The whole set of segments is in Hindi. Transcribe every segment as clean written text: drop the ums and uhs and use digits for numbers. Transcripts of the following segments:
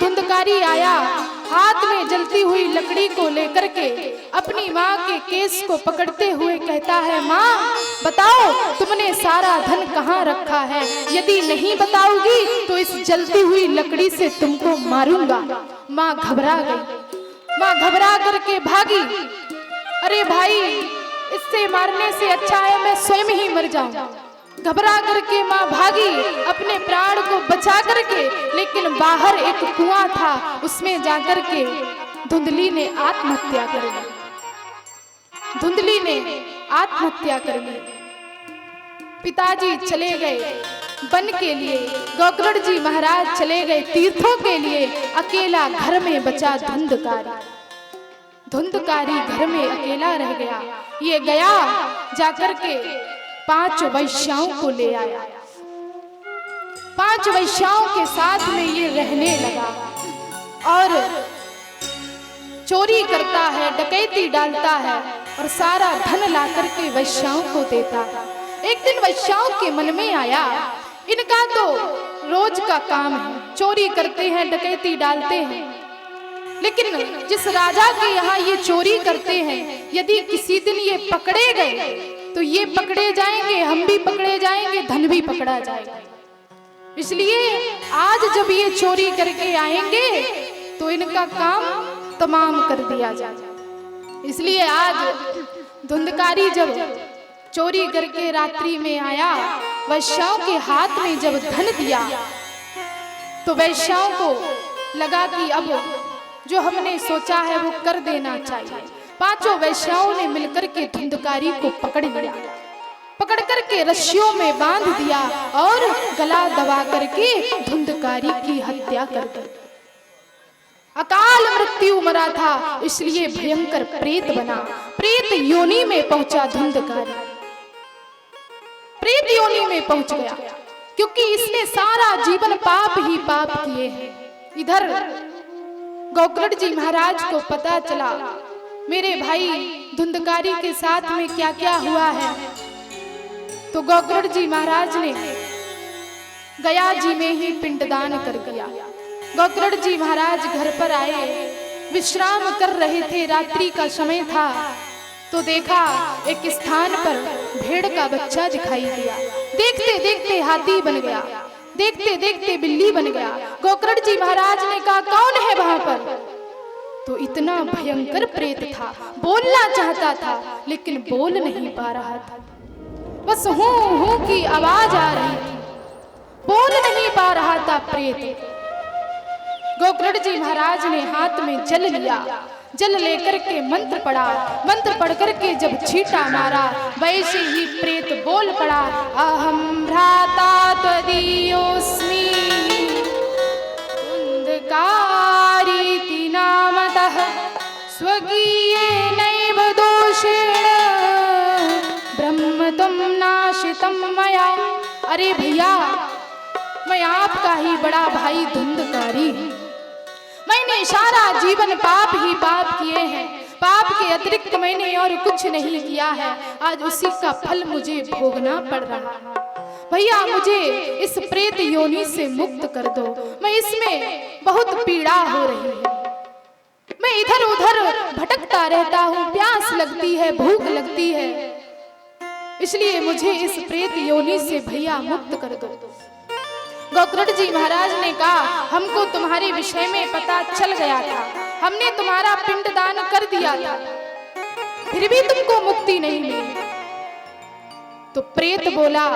धुंधकारी आया, हाथ में जलती हुई लकड़ी को लेकर के अपनी माँ के केस को पकड़ते हुए कहता है, माँ बताओ तुमने सारा धन कहाँ रखा है, यदि नहीं बताओगी तो इस जलती हुई लकड़ी से तुमको मारूंगा। माँ घबरा गई, माँ घबरा करके भागी। अरे भाई, इससे मारने से अच्छा है मैं स्वयं ही मर जाऊं। घबरा करके माँ भागी अपने प्राण को बचा करके, लेकिन बाहर एक कुआं था, उसमें जाकर के धुंधली ने आत्महत्या कर ली। धुंधली ने आत्महत्या कर ली। पिताजी चले गए वन के लिए, गोकर्ण जी महाराज चले गए तीर्थों के लिए, अकेला घर में बचा धुंधकारी। धुंधकारी घर में अकेला रह गया। ये गया जाकर के 5 वैश्याओं को ले आया। 5 वैश्याओं के साथ में ये रहने लगा और चोरी करता है, डकैती डालता है और सारा धन ला करके वैश्याओं को देता है। एक दिन वैश्याओं के मन में आया, इनका तो रोज का काम है, चोरी करते हैं, डकैती डालते हैं, लेकिन जिस राजा के यहाँ ये चोरी करते हैं, यदि किसी दिन ये पकड़े गए तो ये पकड़े जाएंगे, हम भी पकड़े जाएंगे, धन भी पकड़ा जाएगा। इसलिए आज जब ये चोरी करके आएंगे तो इनका काम तमाम कर दिया जाए। इसलिए आज धुंधकारी जब चोरी करके रात्रि में आया, वैश्याओं के हाथ में जब धन दिया तो वैश्याओं को लगा कि अब जो हमने सोचा है वो कर देना चाहिए। 5 वैश्याओं ने मिलकर के धुंधकारी को पकड़ लिया, पकड़ करके रस्सियों में बांध दिया और गला दबा करके धुंधकारी की हत्या कर दी। अकाल मृत्यु मरा था, इसलिए भयंकर प्रेत बना, प्रेत योनि में पहुंचा धुंधकारी, प्रेत योनि में पहुंच गया, क्योंकि इसने सारा जीवन पाप ही पाप किए हैं। इधर गोकर्ण जी महाराज को पता चला मेरे भाई धुंधकारी के साथ में क्या क्या हुआ है, तो गोकर्ण जी महाराज ने गया जी में ही पिंडदान कर दिया। गोकर्ण जी महाराज घर पर आए, विश्राम कर रहे थे, रात्रि का समय था, तो देखा एक स्थान पर भेड़ का बच्चा दिखाई दिया। देखते देखते हाथी बन गया, देखते देखते बिल्ली बन गया। गोकर्ण जी महाराज ने कहा कौन है वहां पर, तो इतना भयंकर प्रेत था, बोलना चाहता था लेकिन बोल नहीं पा रहा था, बस हूं हूं की आवाज आ रही थी, बोल नहीं पा रहा था प्रेत। गोकर्ण जी महाराज ने हाथ में जल लिया, जल लेकर के मंत्र पढ़ा, मंत्र पढ़ करके जब छींटा मारा, वैसे ही प्रेत बोल पड़ा, अहम भ्राता त्वदीयोऽस्मि धुंधकारीति नामतः स्वकीयेनैव दोषेण ब्रह्म त्वं नाशितं मया। अरे भैया, मैं आपका ही बड़ा भाई धुंधकारी हूं, मैंने सारा जीवन पाप ही पाप किए हैं, पाप के अतिरिक्त मैंने और कुछ नहीं किया है, आज उसी का फल मुझे भोगना पड़ रहा है। भैया मुझे इस प्रेत योनि से मुक्त कर दो, मैं इसमें बहुत पीड़ा हो रही है, मैं इधर उधर भटकता रहता हूँ, प्यास लगती है, भूख लगती है, इसलिए मुझे इस प्रेत योनि से भैया मुक्त कर दो। गोकर्ण जी महाराज ने कहा हमको तुम्हारे विषय में पता चल गया था, हमने तुम्हारा पिंडदान कर दिया था, फिर भी तुमको मुक्ति नहीं मिली। तो प्रेत बोला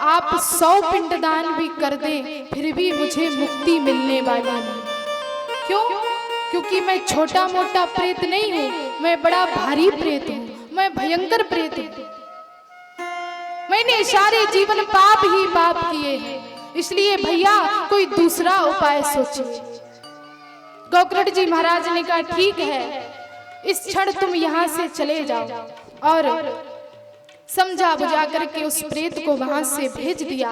आप 100 पिंडदान भी कर दें फिर भी मुझे मुक्ति मिलने वाली नहीं। क्यों? क्योंकि मैं छोटा मोटा प्रेत नहीं हूं, मैं बड़ा भारी प्रेत हूं, मैं भयंकर प्रेत हूं, मैंने सारे जीवन पाप ही पाप किए हैं, इसलिए भैया कोई दूसरा उपाय सोचिए। गोकर्ण जी महाराज ने कहा ठीक है, इस क्षण तुम यहाँ से चले जाओ, और समझा बुझा करके उस प्रेत को वहां से भेज दिया।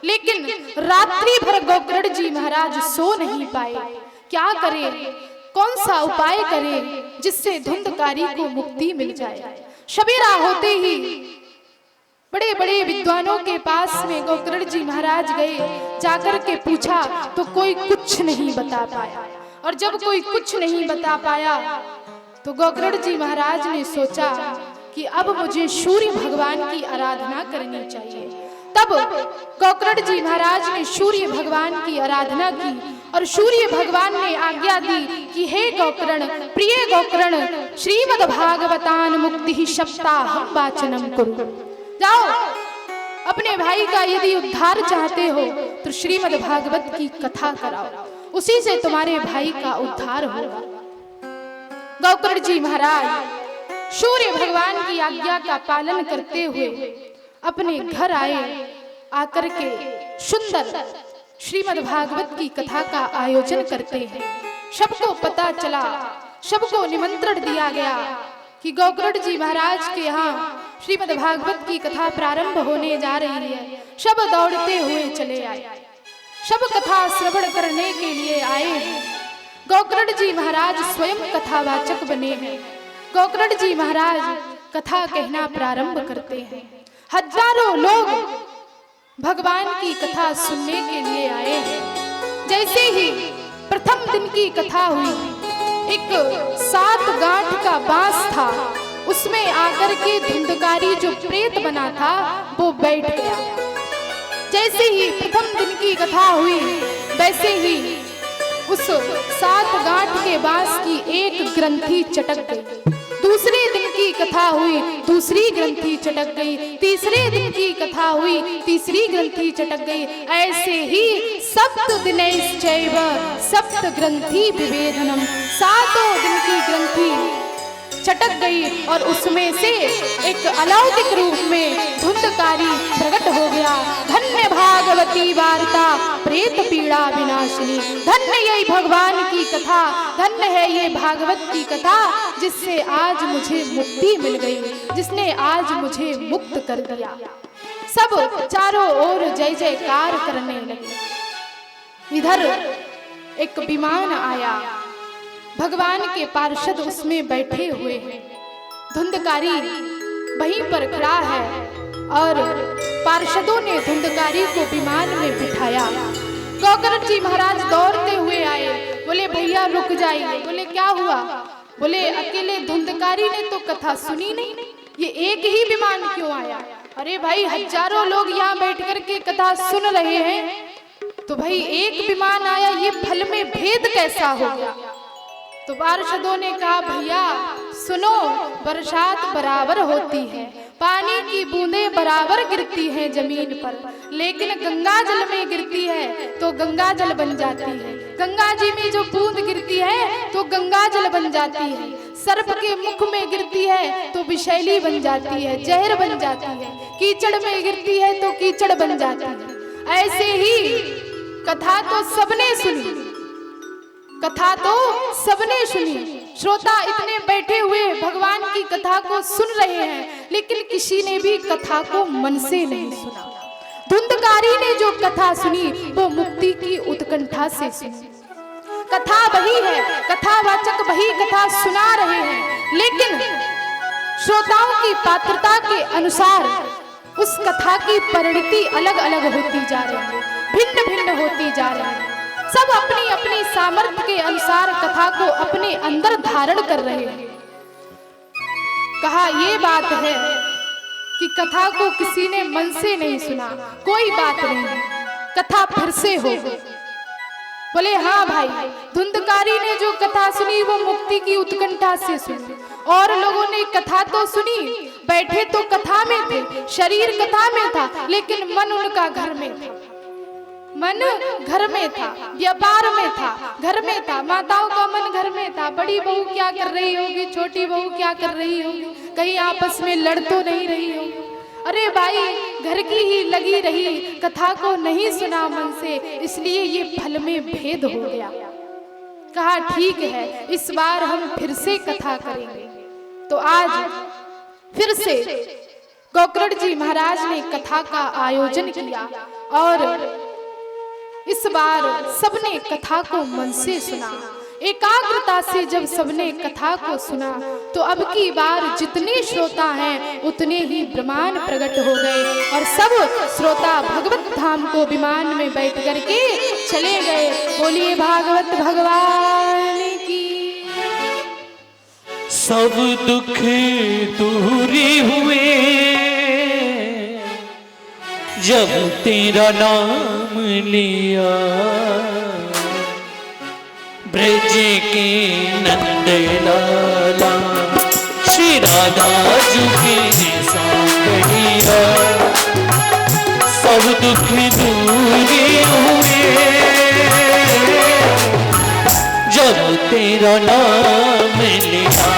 लेकिन रात्रि भर गोकर्ण जी महाराज सो नहीं पाए, क्या करे, कौन सा उपाय करे जिससे धुंधकारी को मुक्ति मिल जाए। सवेरा होते ही बड़े बड़े विद्वानों के पास में गोकर्ण जी महाराज गए, जाकर के पूछा तो कोई कुछ नहीं बता पाया। और जब कोई कुछ नहीं बता पाया तो गोकर्ण जी महाराज ने सोचा कि अब मुझे सूर्य भगवान की आराधना करनी चाहिए। तब गोकर्ण जी महाराज ने सूर्य भगवान की आराधना की और सूर्य भगवान ने आज्ञा दी कि हे गोकर्ण, प्रिय गोकर्ण, श्रीमद् भागवतान मुक्ति सप्ताहं वाचनम कुरु। जाओ, अपने भाई का यदि उद्धार चाहते हो तो श्रीमद् भागवत की कथा कराओ, उसी से तुम्हारे भाई का उद्धार होगा। गोकर्ण जी महाराज सूर्य भगवान की आज्ञा का पालन करते हुए अपने घर आए। आकर के सुंदर श्रीमद् भागवत की कथा का आयोजन करते हैं। सबको पता चला, सबको निमंत्रण दिया गया कि गोकर्ण जी महाराज के यहाँ श्रीमद् भागवत की कथा प्रारंभ होने जा रही है। सब दौड़ते हुए चले आए, सब कथा श्रवण करने के लिए आए। गोकर्ण जी महाराज स्वयं कथावाचक बने हैं। गोकर्ण जी महाराज कथा कहना प्रारंभ करते हैं। हजारों लोग भगवान की कथा सुनने के लिए आए हैं। जैसे ही प्रथम दिन की कथा हुई, एक 7 गांठ का बांस था, उसमें आकर के धुंधकारी जो प्रेत बना था वो बैठ गया। जैसे ही प्रथम दिन की कथा हुई, वैसे ही उस 7 गांठ के बांस की एक ग्रंथि चटक गई। दूसरे दिन की कथा हुई, दूसरी ग्रंथि चटक गई। तीसरे दिन की कथा हुई, तीसरी ग्रंथि चटक गई। ऐसे ही सप्त दिनैश्चैव सप्त ग्रंथि विभेदनम, 7 दिन की ग्रंथि चटक गई और उसमें से एक अलौकिक रूप में धुंधकारी प्रकट हो गया। धन्य भागवती वार्ता प्रेत पीड़ा विनाशिनी। धन्य यही भगवान की कथा, धन्य है ये भागवत की कथा, जिससे आज मुझे मुक्ति मिल गई, जिसने आज मुझे मुक्त कर दिया। सब चारों ओर जय जयकार करने लगे। इधर एक विमान आया, भगवान के पार्षद उसमें बैठे हुए हैं। धुंधकारी वहीं पर खड़ा है और पार्षदों ने धुंधकारी को विमान में बिठाया। गोकर्ण जी महाराज दौड़ते हुए आए, बोले भैया रुक जाइए। बोले क्या हुआ? बोले अकेले धुंधकारी ने तो कथा सुनी नहीं, ये एक ही विमान क्यों आया? अरे भाई, हजारों लोग यहाँ बैठ कर के कथा सुन रहे हैं, तो भाई एक विमान आया, ये फल में भेद कैसा हो गया? तो पार्षदों ने कहा भैया सुनो, बरसात बराबर होती है, पानी की बूंदें बराबर गिरती हैं जमीन पर, लेकिन गंगा जल में गिरती है तो गंगा जल बन जाती है। गंगा जी में जो बूंद गिरती है तो गंगा जल बन जाती है। सर्प के मुख में गिरती है तो विषैली बन जाती है, जहर बन जाती है। कीचड़ में गिरती है तो कीचड़ बन जाती है। ऐसे ही कथा तो सबने सुनी, कथा तो सबने सुनी। श्रोता इतने बैठे हुए भगवान की कथा को सुन रहे हैं, लेकिन किसी ने भी कथा को मन से नहीं सुना। धुंधकारी ने जो कथा सुनी वो मुक्ति की उत्कंठा से सुनी। कथा वही है, कथावाचक वही कथा सुना रहे हैं, लेकिन श्रोताओं की पात्रता के अनुसार उस कथा की परिणति अलग अलग होती जा रही है, भिन्न भिन्न होती जा रही है। सब अपनी अपनी सामर्थ्य के अनुसार कथा को अपने अंदर धारण कर रहे हैं। कहा ये बात है कि कथा को किसी ने मन से नहीं सुना, कोई बात नहीं, कथा फिर से हो। बोले हाँ भाई, धुंधकारी ने जो कथा सुनी वो मुक्ति की उत्कंठा से सुनी, और लोगों ने कथा तो सुनी, बैठे तो कथा में थे, शरीर कथा में था, लेकिन मन उनका घर में था। मन घर में था, व्यापार में था, घर में था। माताओं का मन घर में था, बड़ी बहू क्या कर रही होगी, छोटी बहू क्या कर रही होगी, कहीं आपस में लड़ तो नहीं रही होगी। अरे भाई, घर की ही लगी रही, कथा को नहीं सुना मन से, इसलिए ये फल में भेद हो गया। कहा ठीक है, इस बार हम फिर से कथा करेंगे। तो आज फिर से गोकर्ण जी महाराज ने कथा का आयोजन किया और इस बार सबने कथा को मन से सुना। एकाग्रता से जब सबने कथा को सुना तो अब की बार जितने श्रोता हैं उतने ही ब्रह्मांड प्रकट हो गए और सब श्रोता भगवत धाम को विमान में बैठ करके चले गए। बोलिए भागवत भगवान की। सब दुख दूरी हुए जब तेरा नाम लिया, ब्रज के नंद लाला श्री राधा जी के सांवरिया। सब दुख दूरी हुए जब तेरा नाम लिया,